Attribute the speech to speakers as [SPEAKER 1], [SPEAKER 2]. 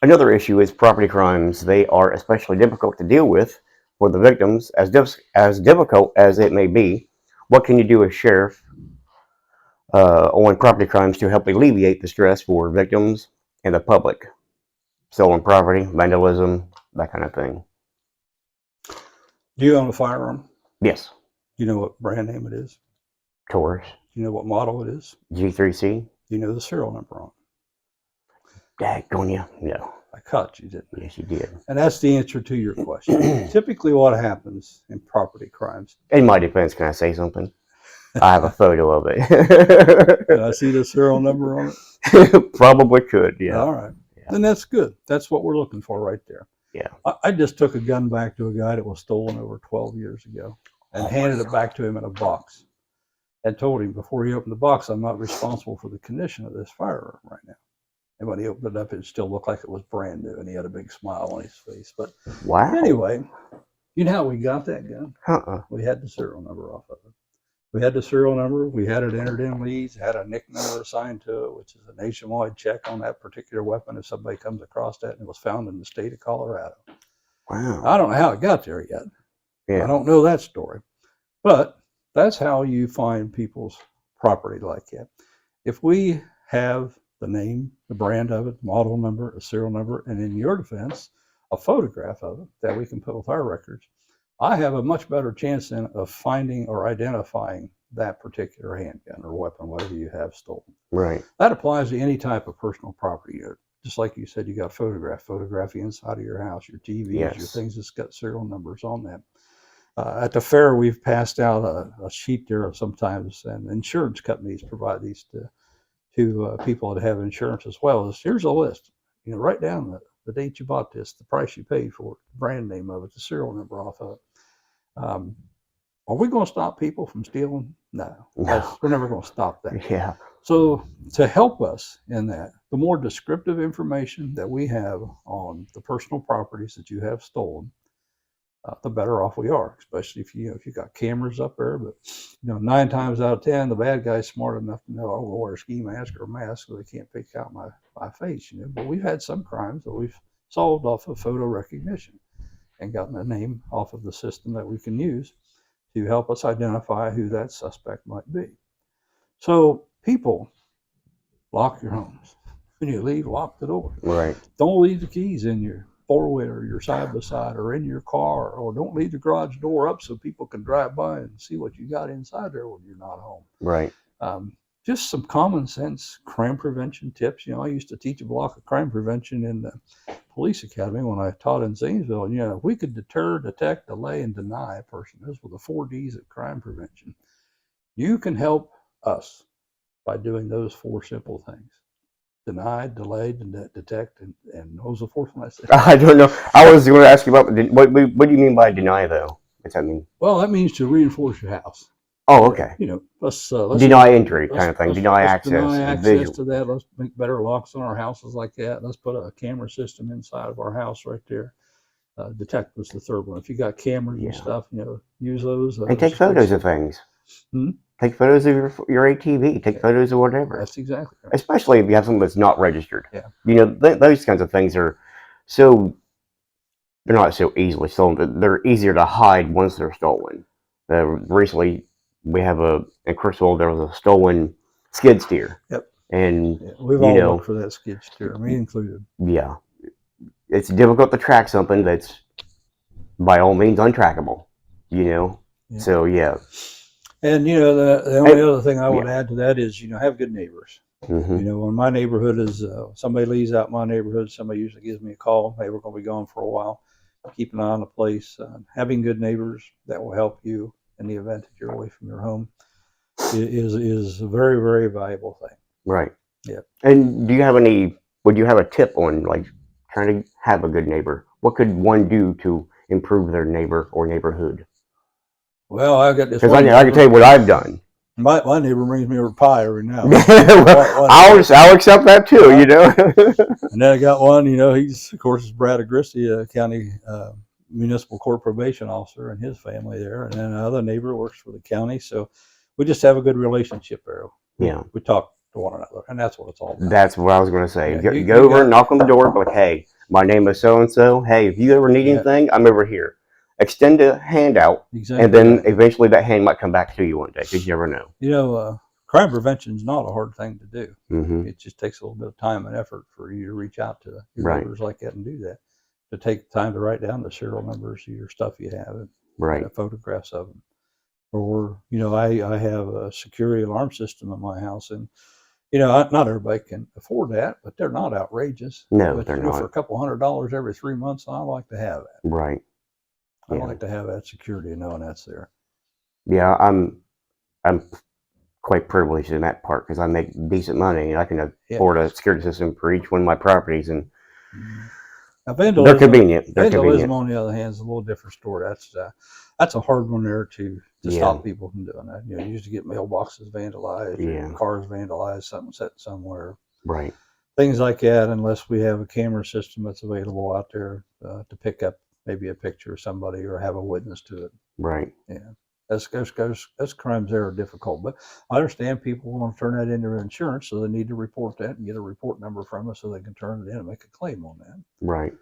[SPEAKER 1] Another issue is property crimes. They are especially difficult to deal with for the victims, as difficult as it may be. What can you do as sheriff on property crimes to help alleviate the stress for victims and the public? Stolen property, vandalism, that kind of thing.
[SPEAKER 2] Do you own a firearm?
[SPEAKER 1] Yes.
[SPEAKER 2] Do you know what brand name it is?
[SPEAKER 1] Taurus.
[SPEAKER 2] Do you know what model it is?
[SPEAKER 1] G3C.
[SPEAKER 2] Do you know the serial number on it?
[SPEAKER 1] Daggone you. No.
[SPEAKER 2] I caught you, didn't I?
[SPEAKER 1] Yes, you did.
[SPEAKER 2] And that's the answer to your question. Typically what happens in property crimes.
[SPEAKER 1] In my defense, can I say something? I have a photo of it.
[SPEAKER 2] Can I see the serial number on it?
[SPEAKER 1] Probably could, yeah.
[SPEAKER 2] All right.
[SPEAKER 1] Yeah.
[SPEAKER 2] Then that's good. That's what we're looking for right there.
[SPEAKER 1] Yeah.
[SPEAKER 2] I just took a gun back to a guy that was stolen over 12 years ago and handed it back to him in a box and told him before he opened the box, I'm not responsible for the condition of this firearm right now. And when he opened it up, it still looked like it was brand new, and he had a big smile on his face. But
[SPEAKER 1] Wow.
[SPEAKER 2] anyway, you know how we got that gun? We had the serial number off of it. We had the serial number. We had it entered in leads, had a NIC number assigned to it, which is a nationwide check on that particular weapon if somebody comes across that, and it was found in the state of Colorado.
[SPEAKER 1] Wow.
[SPEAKER 2] I don't know how it got there yet.
[SPEAKER 1] Yeah.
[SPEAKER 2] I don't know that story. But that's how you find people's property like that. If we have the name, the brand of it, model number, a serial number, and in your defense, a photograph of it that we can put with our records, I have a much better chance then of finding or identifying that particular handgun or weapon, whatever you have stolen.
[SPEAKER 1] Right.
[SPEAKER 2] That applies to any type of personal property. Just like you said, you got photograph the inside of your house, your TVs,
[SPEAKER 1] Yes.
[SPEAKER 2] your things that's got serial numbers on that. At the fair, we've passed out a sheet there sometimes, and insurance companies provide these to people that have insurance as well. Here's a list. You know, write down the date you bought this, the price you paid for it, the brand name of it, the serial number off of it. Are we going to stop people from stealing? No. We're never going to stop that.
[SPEAKER 1] Yeah.
[SPEAKER 2] So to help us in that, the more descriptive information that we have on the personal properties that you have stolen, the better off we are, especially if you got cameras up there. But 9 times out of 10, the bad guy's smart enough to know, I'll wear a ski mask or a mask so they can't pick out my face. But we've had some crimes that we've solved off of photo recognition and gotten a name off of the system that we can use to help us identify who that suspect might be. So people, lock your homes. When you leave, lock the door.
[SPEAKER 1] Right.
[SPEAKER 2] Don't leave the keys in your four-wheeler, your side-by-side, or in your car, or don't leave the garage door up so people can drive by and see what you got inside there when you're not home.
[SPEAKER 1] Right.
[SPEAKER 2] Just some common sense crime prevention tips. I used to teach a block of crime prevention in the police academy when I taught in Zanesville. And, if we could deter, detect, delay, and deny a person, those were the 4 Ds of crime prevention. You can help us by doing those 4 simple things. Deny, delay, detect, and what was the 4th one I said?
[SPEAKER 1] I don't know. I was going to ask you about what do you mean by deny, though? What's that mean?
[SPEAKER 2] Well, that means to reinforce your house.
[SPEAKER 1] Oh, okay.
[SPEAKER 2] Let's
[SPEAKER 1] deny entry kind of thing. Deny access.
[SPEAKER 2] Deny access to that. Let's make better locks on our houses like that. Let's put a camera system inside of our house right there. Detect was the 3rd one. If you got cameras and stuff, use those.
[SPEAKER 1] And take photos of things. Take photos of your ATV. Take photos of whatever.
[SPEAKER 2] That's exactly right.
[SPEAKER 1] Especially if you have something that's not registered.
[SPEAKER 2] Yeah.
[SPEAKER 1] Those kinds of things are they're not so easily stolen, but they're easier to hide once they're stolen. Recently, we have in Crystal, there was a stolen skid steer.
[SPEAKER 2] Yep.
[SPEAKER 1] And
[SPEAKER 2] we've all looked for that skid steer, me included.
[SPEAKER 1] Yeah. It's difficult to track something that's by all means untrackable, Yeah. So, yeah.
[SPEAKER 2] And, the only other thing I would add to that is, have good neighbors. When my neighborhood is, somebody leaves out my neighborhood, somebody usually gives me a call. Hey, we're going to be gone for a while. Keep an eye on the place. Having good neighbors that will help you in the event that you're away from your home is a very, very valuable thing.
[SPEAKER 1] Right.
[SPEAKER 2] Yeah.
[SPEAKER 1] And would you have a tip on trying to have a good neighbor? What could one do to improve their neighbor or neighborhood?
[SPEAKER 2] Well, I've got this.
[SPEAKER 1] Because I can tell you what I've done.
[SPEAKER 2] My neighbor brings me a pie every now and
[SPEAKER 1] then. I'll accept that too,
[SPEAKER 2] And then I got one, he's, of course, is Brad Agristi, county municipal court probation officer, and his family there. And then another neighbor works for the county. So we just have a good relationship there. We talk to one another, and that's what it's all about.
[SPEAKER 1] That's what I was going to say. Go over and knock on the door, but hey, My name is so and so. Hey, if you ever need
[SPEAKER 2] Yeah.
[SPEAKER 1] anything, I'm over here. Extend a hand out,
[SPEAKER 2] Exactly.
[SPEAKER 1] and then
[SPEAKER 2] Right.
[SPEAKER 1] eventually that hand might come back to you one day because you never know.
[SPEAKER 2] You know, crime prevention is not a hard thing to do.
[SPEAKER 1] Mm-hmm.
[SPEAKER 2] It just takes a little bit of time and effort for you to reach out to your
[SPEAKER 1] Right.
[SPEAKER 2] neighbors like that and do that. To take time to write down the serial numbers of your stuff you have and
[SPEAKER 1] Right.
[SPEAKER 2] photographs of them. Or, you know, I have a security alarm system in my house, and you know, not everybody can afford that, but they're not outrageous.
[SPEAKER 1] No,
[SPEAKER 2] But
[SPEAKER 1] they're
[SPEAKER 2] you know, for
[SPEAKER 1] not.
[SPEAKER 2] a couple $100 every 3 months, I like to have that.
[SPEAKER 1] Right.
[SPEAKER 2] I
[SPEAKER 1] Yeah.
[SPEAKER 2] like to have that security and knowing that's there.
[SPEAKER 1] Yeah. I'm quite privileged in that part because I make decent money and I can
[SPEAKER 2] Yeah.
[SPEAKER 1] afford a security system for each one of my properties, and
[SPEAKER 2] Now,
[SPEAKER 1] they're convenient. They're
[SPEAKER 2] vandalism,
[SPEAKER 1] convenient.
[SPEAKER 2] on the other hand, is a little different story. That's a hard one there to
[SPEAKER 1] Yeah.
[SPEAKER 2] stop people from doing that. You know, you used to get mailboxes vandalized,
[SPEAKER 1] Yeah.
[SPEAKER 2] or cars vandalized, something set somewhere,
[SPEAKER 1] Right.
[SPEAKER 2] things like that. Unless we have a camera system that's available out there to pick up maybe a picture of somebody or have a witness to it.
[SPEAKER 1] Right.
[SPEAKER 2] Yeah. Those crimes there are difficult, but I understand people want to turn that into insurance, so they need to report that and get a report number from us so they can turn it in and make a claim on that.
[SPEAKER 1] Right.